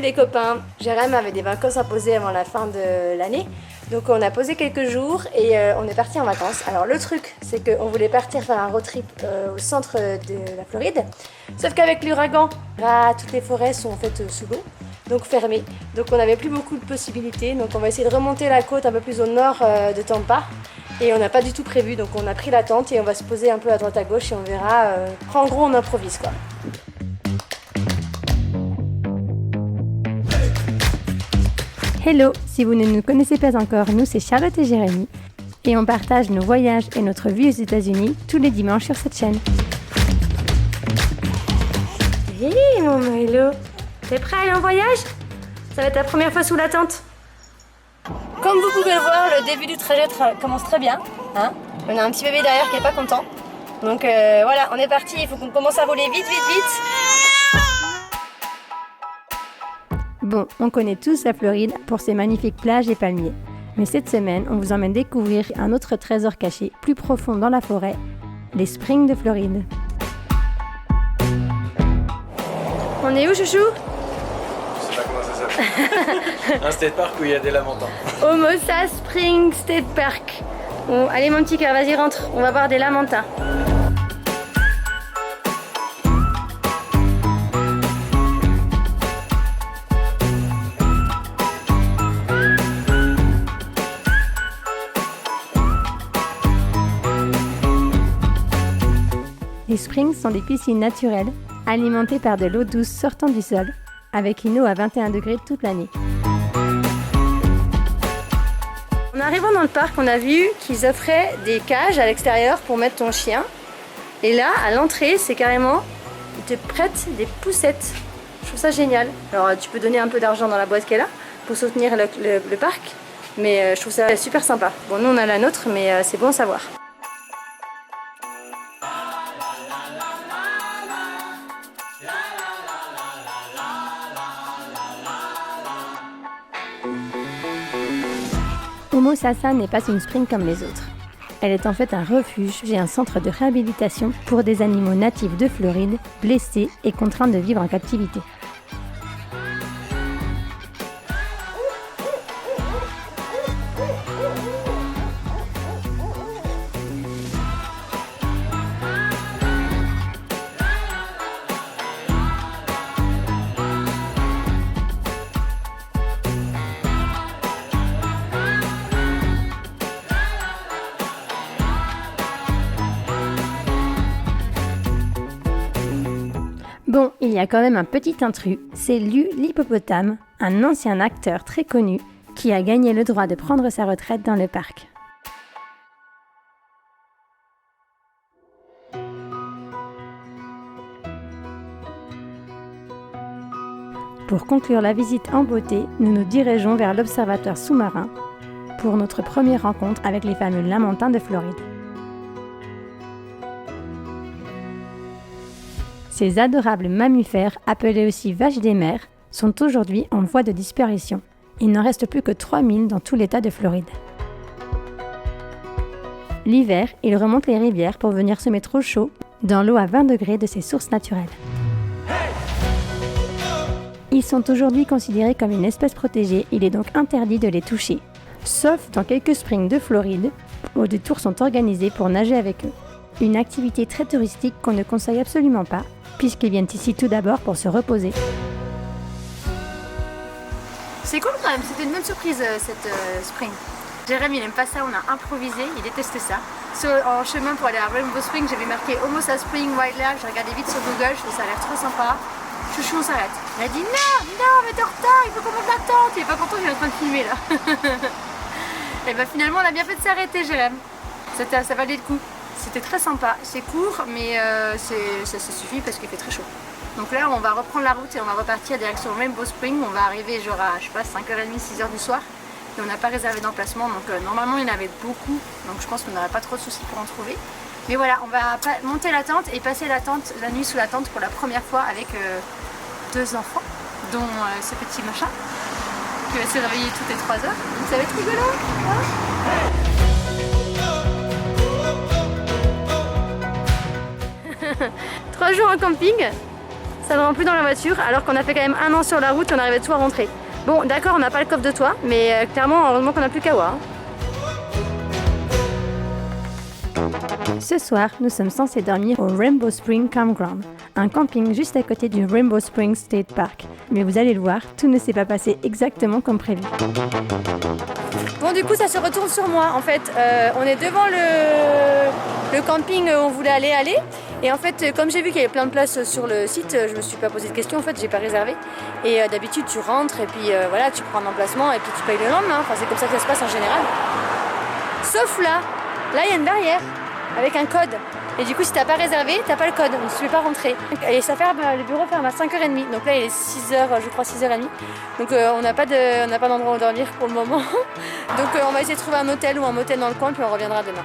les copains. Jérém avait des vacances à poser avant la fin de l'année. Donc on a posé quelques jours et on est parti en vacances. Alors le truc, c'est qu'on voulait partir faire un road trip au centre de la Floride. Sauf qu'avec l'ouragan, toutes les forêts sont en fait sous l'eau, donc fermées. Donc on n'avait plus beaucoup de possibilités. Donc on va essayer de remonter la côte un peu plus au nord de Tampa. Et on n'a pas du tout prévu, donc on a pris la tente et on va se poser un peu à droite à gauche et on verra. En gros, on improvise quoi. Hello, si vous ne nous connaissez pas encore, nous c'est Charlotte et Jérémy et on partage nos voyages et notre vie aux États-Unis tous les dimanches sur cette chaîne. Hey mon Milo, t'es prêt à aller en voyage? Ça va être ta première fois sous la tente. Comme vous pouvez le voir, le début du trajet commence très bien. Hein, on a un petit bébé derrière qui est pas content. Donc voilà, on est parti, il faut qu'on commence à rouler vite. Bon, on connaît tous la Floride pour ses magnifiques plages et palmiers. Mais cette semaine, on vous emmène découvrir un autre trésor caché plus profond dans la forêt, les Springs de Floride. On est où, chouchou? Je sais pas comment ça s'appelle. Un state park où il y a des lamentins. Omosa Spring State Park. Bon, allez mon petit cœur, vas-y rentre, on va voir des lamentins. Les springs sont des piscines naturelles, alimentées par de l'eau douce sortant du sol, avec une eau à 21 degrés toute l'année. En arrivant dans le parc, on a vu qu'ils offraient des cages à l'extérieur pour mettre ton chien. Et là, à l'entrée, c'est carrément, ils te prêtent des poussettes. Je trouve ça génial. Alors, tu peux donner un peu d'argent dans la boîte qu'elle a pour soutenir le parc, mais je trouve ça super sympa. Bon, nous, on a la nôtre, mais c'est bon à savoir. Homosassa n'est pas une spring comme les autres. Elle est en fait un refuge et un centre de réhabilitation pour des animaux natifs de Floride, blessés et contraints de vivre en captivité. Bon, il y a quand même un petit intrus, c'est Lu l'hippopotame, un ancien acteur très connu qui a gagné le droit de prendre sa retraite dans le parc. Pour conclure la visite en beauté, nous nous dirigeons vers l'observatoire sous-marin pour notre première rencontre avec les fameux lamentins de Floride. Ces adorables mammifères, appelés aussi vaches des mers, sont aujourd'hui en voie de disparition. Il n'en reste plus que 3000 dans tout l'État de Floride. L'hiver, ils remontent les rivières pour venir se mettre au chaud dans l'eau à 20 degrés de ces sources naturelles. Ils sont aujourd'hui considérés comme une espèce protégée, il est donc interdit de les toucher. Sauf dans quelques springs de Floride, où des tours sont organisés pour nager avec eux. Une activité très touristique qu'on ne conseille absolument pas, puisqu'ils viennent ici tout d'abord pour se reposer. C'est cool quand même, c'était une bonne surprise cette spring. Jérémy il aime pas ça, on a improvisé, il déteste ça. En chemin pour aller à Rainbow Spring, j'avais marqué Homosa Spring Wildlife, j'ai regardé vite sur Google, je trouvais ça a l'air trop sympa. Chouchou, on s'arrête. Il a dit non, mais t'es en retard, il faut qu'on monte la tente. Il est pas content, il est en train de filmer là. Et bah finalement on a bien fait de s'arrêter Jérémy. Ça valait le coup. C'était très sympa, c'est court mais ça suffit parce qu'il fait très chaud. Donc là on va reprendre la route et on va repartir direction Rainbow Spring. On va arriver genre à je sais pas 5h30, 6h du soir. Et on n'a pas réservé d'emplacement donc normalement il y en avait beaucoup. Donc je pense qu'on n'aura pas trop de soucis pour en trouver. Mais voilà, on va monter la tente et passer la nuit sous la tente pour la première fois avec 2 enfants, dont ce petit machin qui va se réveiller toutes les 3 heures. Donc ça va être rigolo, hein. 3 jours en camping, ça ne rentre plus dans la voiture alors qu'on a fait quand même 1 an sur la route et on arrivait tout à rentrer. Bon d'accord, on n'a pas le coffre de toit, mais clairement heureusement qu'on n'a plus Kawa. Ce soir, nous sommes censés dormir au Rainbow Spring Campground, un camping juste à côté du Rainbow Springs State Park. Mais vous allez le voir, tout ne s'est pas passé exactement comme prévu. Bon du coup ça se retourne sur moi en fait, on est devant le camping où on voulait aller et en fait comme j'ai vu qu'il y avait plein de places sur le site, je me suis pas posé de questions en fait, j'ai pas réservé et d'habitude tu rentres et puis voilà tu prends un emplacement et puis tu payes le lendemain, enfin c'est comme ça que ça se passe en général. Sauf là il y a une barrière avec un code et du coup si t'as pas réservé, t'as pas le code, donc tu peux pas rentrer. Et ça ferme, le bureau ferme à 5h30, donc là il est 6h, je crois 6h30, donc on n'a pas d'endroit où dormir pour le moment. Donc on va essayer de trouver un hôtel ou un motel dans le coin puis on reviendra demain.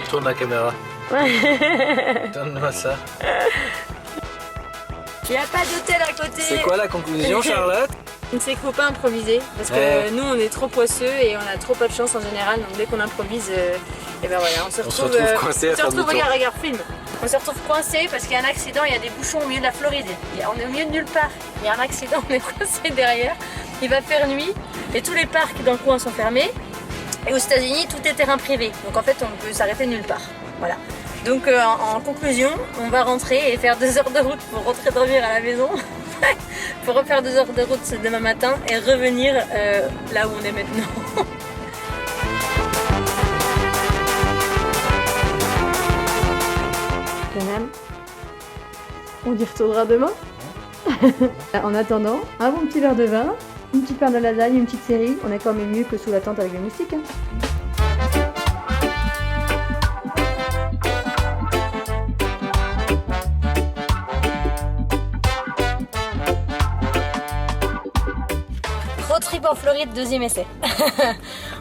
Tourne la caméra. Donne-moi ça. Il n'y a pas d'hôtel à côté. C'est quoi la conclusion, Charlotte? C'est qu'il ne faut pas improviser parce que nous on est trop poisseux et on a trop pas de chance en général, donc dès qu'on improvise, et ben voilà, on se retrouve coincé à faire demi-tour. Regarde, film. On se retrouve coincé parce qu'il y a un accident, il y a des bouchons au milieu de la Floride. On est au milieu de nulle part. Il y a un accident, on est coincé derrière. Il va faire nuit et tous les parcs dans le coin sont fermés. Et aux États-Unis, tout est terrain privé. Donc en fait, on peut s'arrêter nulle part. Voilà. Donc en conclusion, on va rentrer et faire 2 heures de route pour rentrer dormir à la maison. Pour refaire 2 heures de route demain matin et revenir là où on est maintenant. On y retournera demain. En attendant, un bon petit verre de vin, une petite paire de lasagne, une petite série. On est quand même mieux que sous la tente avec les moustiques. Road trip en Floride, 2e essai.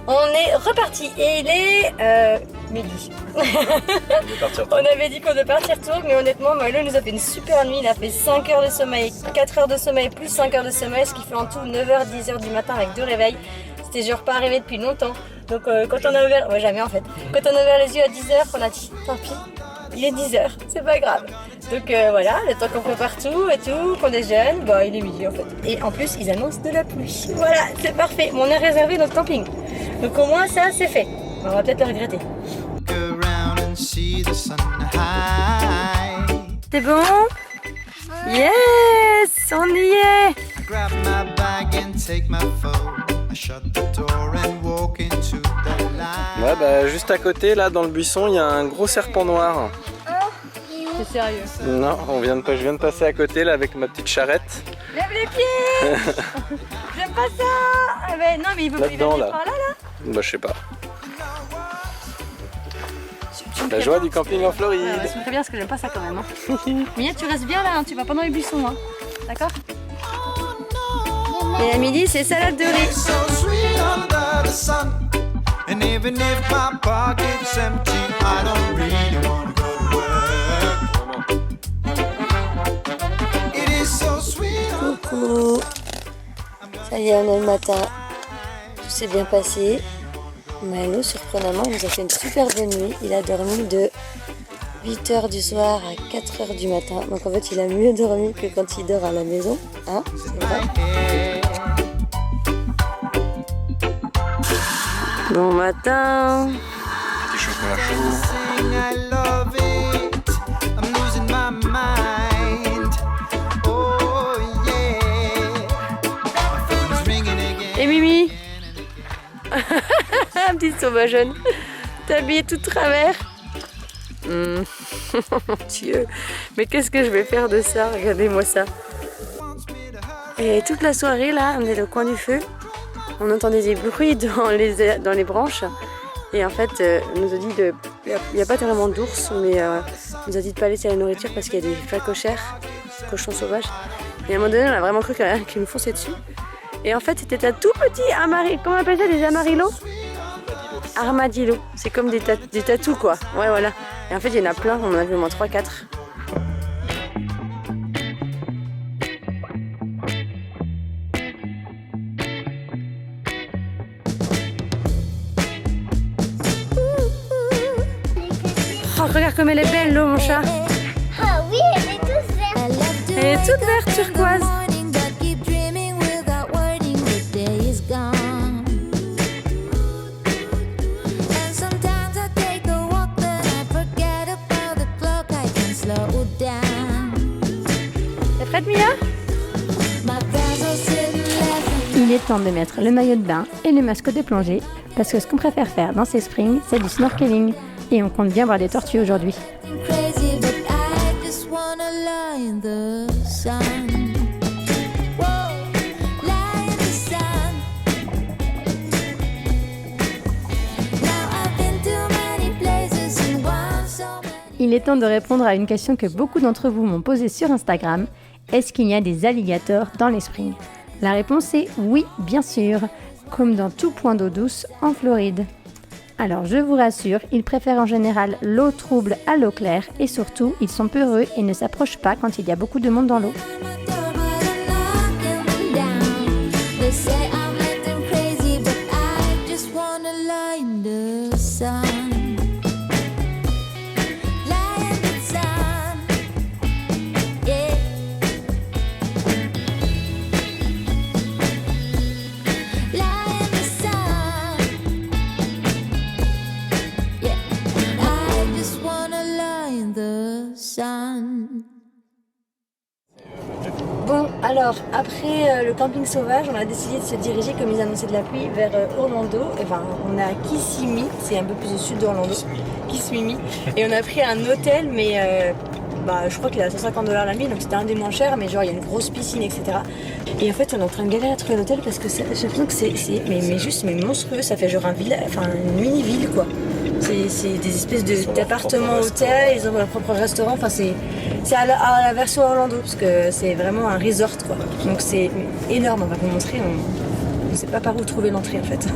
On est reparti et il est midi. On avait dit qu'on devait partir tôt, mais honnêtement, Milo nous a fait une super nuit. Il a fait 5 heures de sommeil, 4 heures de sommeil plus 5 heures de sommeil, ce qui fait en tout 9h, 10h du matin avec 2 réveils. C'était genre pas arrivé depuis longtemps. Donc quand on a ouvert, ouais, jamais en fait. Quand on a ouvert les yeux à 10h, on a dit tant pis, il est 10h, c'est pas grave. Donc voilà, le temps qu'on prépare tout et tout, qu'on déjeune, bah il est midi en fait. Et en plus, ils annoncent de la pluie. Voilà, c'est parfait. On a réservé notre camping. Donc au moins ça, c'est fait. On va peut-être le regretter. C'est bon? Yes, on y est. Ouais, bah juste à côté, là, dans le buisson, il y a un gros serpent noir. C'est sérieux? Non, je viens de passer à côté, là, avec ma petite charrette. Lève les pieds. J'aime pas ça. Ah ben, non, mais il veut venir par là, là. Bah je sais pas. La joie du camping en Floride. Ouais, je me préviens parce que j'aime pas ça quand même. Hein. Mia, tu restes bien là, hein, tu vas pas dans les buissons. Hein. D'accord? Et à midi, c'est salade de riz. Coucou. Ça y est, on est le matin. Tout s'est bien passé. Milo, surprenamment, nous a fait une super bonne nuit. Il a dormi de 8h du soir à 4h du matin. Donc en fait, il a mieux dormi que quand il dort à la maison. Hein, c'est vrai. Bon matin. Petit chocolat chaud. Et Mimi. Un petit sauvageonne. T'es habillée tout de travers. Mon Dieu. Mais qu'est-ce que je vais faire de ça? Regardez-moi ça. Et toute la soirée là, on est au coin du feu. On entendait des bruits dans les branches. Et en fait, on nous a dit il n'y a pas tellement d'ours, mais on nous a dit de pas laisser la nourriture parce qu'il y a des phacochères, cochons sauvages. Et à un moment donné, on a vraiment cru qu'ils nous fonçaient dessus. Et en fait, c'était un tout petit comment on appelle ça, des amarillos? Armadillo. C'est comme des tatous, quoi. Ouais, voilà. Et en fait, il y en a plein. On en a vu au moins 3-4. Oh, regarde comme elle est belle, l'eau, mon chat. Ah oui, elle est toute verte. Elle est toute verte turquoise. T'es prête, Mia? Il est temps de mettre le maillot de bain et le masque de plongée parce que ce qu'on préfère faire dans ces springs, c'est du snorkeling. Et on compte bien voir des tortues aujourd'hui. Il est temps de répondre à une question que beaucoup d'entre vous m'ont posée sur Instagram. Est-ce qu'il y a des alligators dans les springs? La réponse est oui, bien sûr, comme dans tout point d'eau douce en Floride. Alors je vous rassure, ils préfèrent en général l'eau trouble à l'eau claire et surtout, ils sont peureux et ne s'approchent pas quand il y a beaucoup de monde dans l'eau. Bon, alors, après le camping sauvage, on a décidé de se diriger, comme ils annonçaient de la pluie, vers Orlando. Enfin, on a Kissimmee, c'est un peu plus au sud d'Orlando. Kissimmee. Et on a pris un hôtel, mais je crois qu'il est à 150$ la nuit, donc c'était un des moins chers, mais genre il y a une grosse piscine, etc. Et en fait, on est en train de galérer à trouver l'hôtel parce que j'ai l'impression que c'est monstrueux, ça fait genre une mini-ville, quoi. C'est des espèces d'appartements hôtels, ils ont leur propre restaurant, enfin c'est à la version Orlando parce que c'est vraiment un resort, quoi. Donc c'est énorme, on va vous montrer, on ne sait pas par où trouver l'entrée en fait.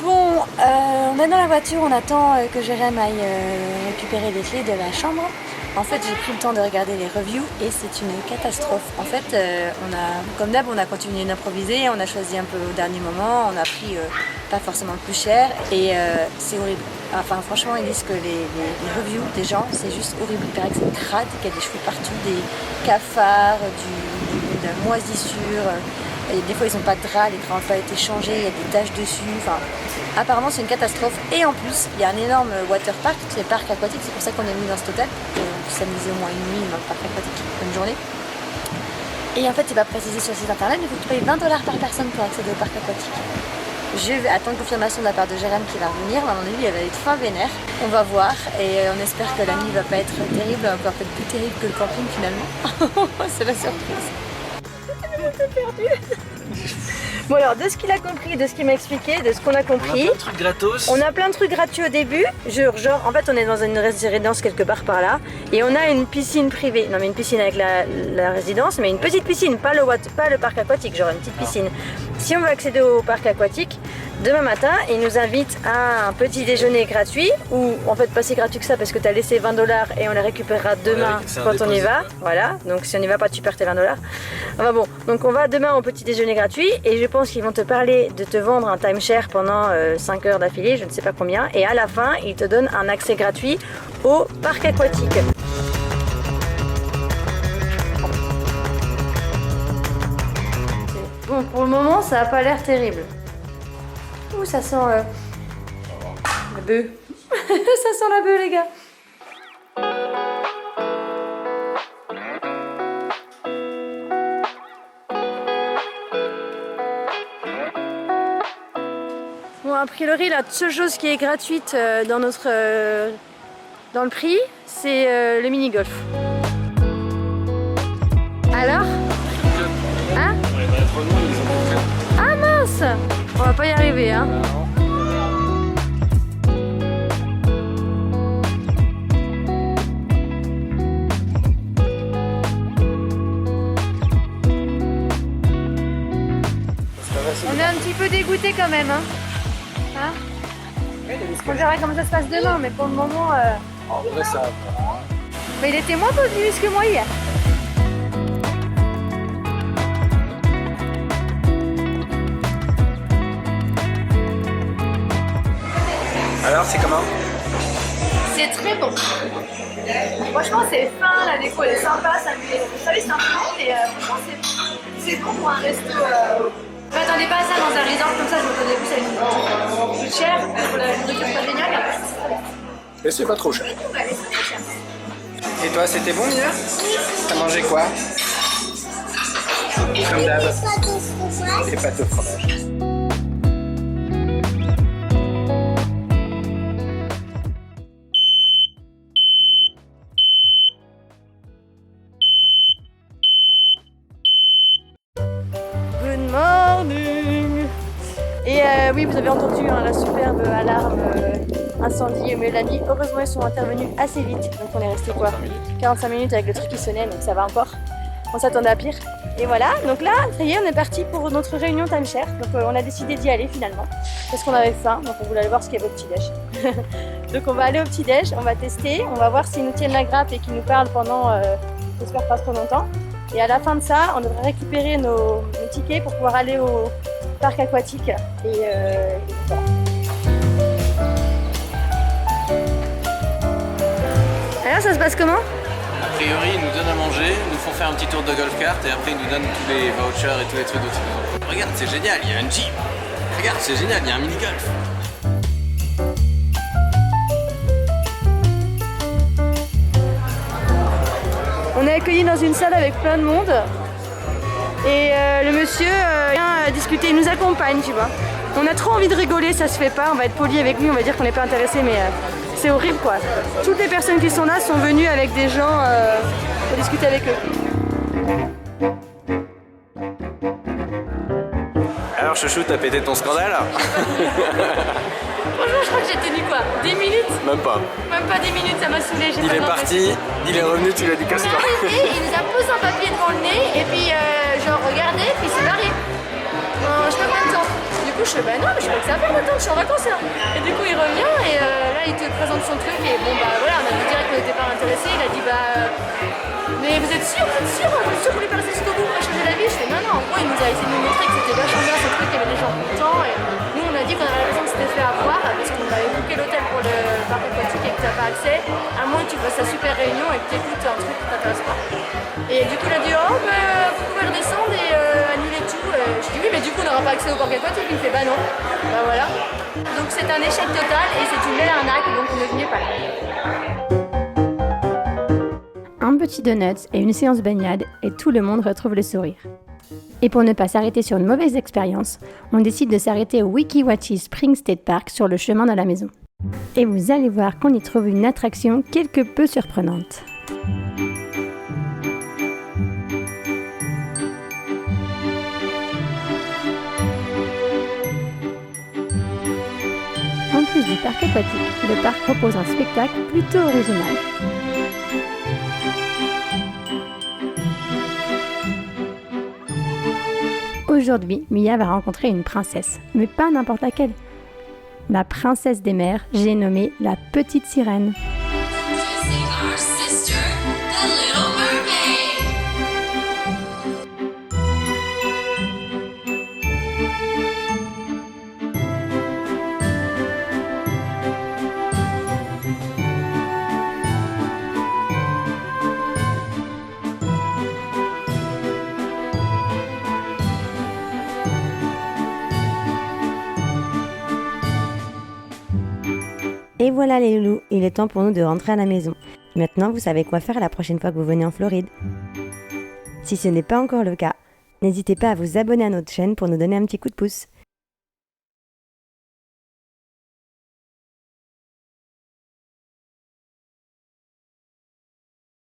Bon, on est dans la voiture, on attend que Jérém aille récupérer les clés de la chambre. En fait, j'ai pris le temps de regarder les reviews et c'est une catastrophe. En fait, comme d'hab, on a continué d'improviser, on a choisi un peu au dernier moment, on a pris pas forcément le plus cher et c'est horrible. Enfin, franchement, ils disent que les reviews des gens, c'est juste horrible. Il paraît que c'est crade, qu'il y a des cheveux partout, des cafards, de la moisissure. Et des fois, ils n'ont pas de drap, les draps n'ont pas été changés, il y a des taches dessus. Enfin, apparemment, c'est une catastrophe. Et en plus, il y a un énorme water park, c'est le parc aquatique. C'est pour ça qu'on est venu dans cet hôtel. On puisse s'amuser au moins une nuit dans le parc aquatique, une journée. Et en fait, c'est pas précisé sur le site internet, mais il faut que tu payes $20 par personne pour accéder au parc aquatique. Je vais attendre confirmation de la part de Jérém qui va revenir. À mon avis, elle va être fin vénère. On va voir et on espère que la nuit va pas être terrible, encore peut-être plus terrible que le camping finalement. C'est la surprise. Perdu. Bon alors, de ce qu'il a compris, de ce qu'il m'a expliqué, de ce qu'on a compris, on a plein de trucs gratos. On a plein de trucs gratuits au début. Genre, en fait, on est dans une résidence quelque part par là, et on a une piscine privée. Non, mais une piscine avec la résidence, mais une petite piscine, pas le parc aquatique, genre une petite piscine. Si on veut accéder au parc aquatique, demain matin, il nous invite à un petit déjeuner gratuit, ou en fait pas si gratuit que ça parce que tu as laissé $20 et on les récupérera demain quand on y va. Voilà, donc si on n'y va pas, tu perds tes $20. Enfin bon, donc on va demain au petit déjeuner gratuit et je pense qu'ils vont te parler de te vendre un timeshare pendant 5 heures d'affilée, je ne sais pas combien, et à la fin, ils te donnent un accès gratuit au parc aquatique. Bon, pour le moment, ça n'a pas l'air terrible. Ouh, ça sent la bœuf. Ça sent la bœuf, les gars. Bon, a priori, la seule chose qui est gratuite dans le prix, c'est le mini-golf. Alors ? Hein ? Ah mince! On va pas y arriver, hein. On est un petit peu dégoûté quand même, hein. On verra comment ça se passe demain, mais pour le moment... En vrai, ça va. Mais il était moins optimiste que moi hier. Alors, c'est comment? C'est très bon. Franchement, c'est fin, la déco elle est sympa, ça fait c'est un peu long, mais franchement, c'est bon pour un resto. Je m'attendais pas à ça dans un resort comme ça, je m'attendais plus à une plus cher, pour la nourriture pas géniale. Et c'est pas trop cher. Ouais, c'est très cher. Et toi, c'était bon, Mia? T'as mangé quoi? Comme d'hab. Des pâtes au fromage. Good morning. Et oui, vous avez entendu la superbe alarme incendie au milieu de la nuit. Heureusement, ils sont intervenus assez vite. Donc on est resté quoi 45 minutes avec le truc qui sonnait, donc ça va encore. On s'attendait à pire. Et voilà, donc là, ça y est, on est parti pour notre réunion timeshare. Donc on a décidé d'y aller finalement. Parce qu'on avait faim, donc on voulait aller voir ce qu'il y avait au petit-déj. Donc on va aller au petit-déj, on va tester, on va voir s'ils nous tiennent la grappe et qu'ils nous parlent pendant, j'espère pas trop longtemps. Et à la fin de ça, on devrait récupérer nos tickets pour pouvoir aller au parc aquatique. Et voilà. Alors ça se passe comment? A priori, ils nous donnent à manger, ils nous font faire un petit tour de golf-kart et après ils nous donnent tous les vouchers et tous les trucs d'autres. Regarde, c'est génial, il y a un gym. Regarde, c'est génial, il y a un mini-golf. On est accueillis dans une salle avec plein de monde. Et le monsieur vient discuter, il nous accompagne, tu vois. On a trop envie de rigoler, ça se fait pas, on va être poli avec lui, on va dire qu'on n'est pas intéressé, mais c'est horrible quoi. Toutes les personnes qui sont là sont venues avec des gens pour discuter avec eux. Alors chouchou, t'as pété ton scandale? Franchement, je crois que j'ai tenu quoi 10 minutes? Même pas. Même pas 10 minutes, ça m'a saoulé. Il est parti, il est revenu, tu l'as dit On est casse-toi. arrivé, il nous a posé un papier devant le nez et puis genre regardez, puis c'est barré. Je sais pas combien de temps. Du coup je fais bah non, mais je crois que ça fait combien de temps, je suis en vacances là. Et du coup il revient et là il te présente son truc et bon bah voilà, on a vu direct qu'on n'était pas intéressé. Il a dit bah mais vous êtes sûr que vous voulez pas rester jusqu'au bout, on va changer d'avis? Je fais non, en gros il nous a essayé de nous montrer que c'était vachement bien ce truc, qu'il y avait des gens contents et nous on a dit qu'on avait l'impression que c'était fait avoir parce qu'on avait booké l'hôtel pour le parc aquatique et que t'as pas accès, à moins que tu fasses ta super réunion et que t'écoutes un truc qui t'intéresse pas. Et du coup il a dit oh bah vous pouvez redescendre et annuler tout. Je dis oui mais du coup on n'aura pas accès au parc aquatique. Il me fait bah non. Bah voilà. Donc c'est un échec total et c'est une belle arnaque, donc ne venez pas là. Un petit donut et une séance baignade et tout le monde retrouve le sourire. Et pour ne pas s'arrêter sur une mauvaise expérience, on décide de s'arrêter au Weeki Spring State Park sur le chemin de la maison. Et vous allez voir qu'on y trouve une attraction quelque peu surprenante. En plus du parc aquatique, le parc propose un spectacle plutôt original. Aujourd'hui, Mia va rencontrer une princesse, mais pas n'importe laquelle. La princesse des mers, j'ai nommé la petite sirène. Et voilà les loulous, il est temps pour nous de rentrer à la maison. Maintenant, vous savez quoi faire la prochaine fois que vous venez en Floride. Si ce n'est pas encore le cas, n'hésitez pas à vous abonner à notre chaîne pour nous donner un petit coup de pouce.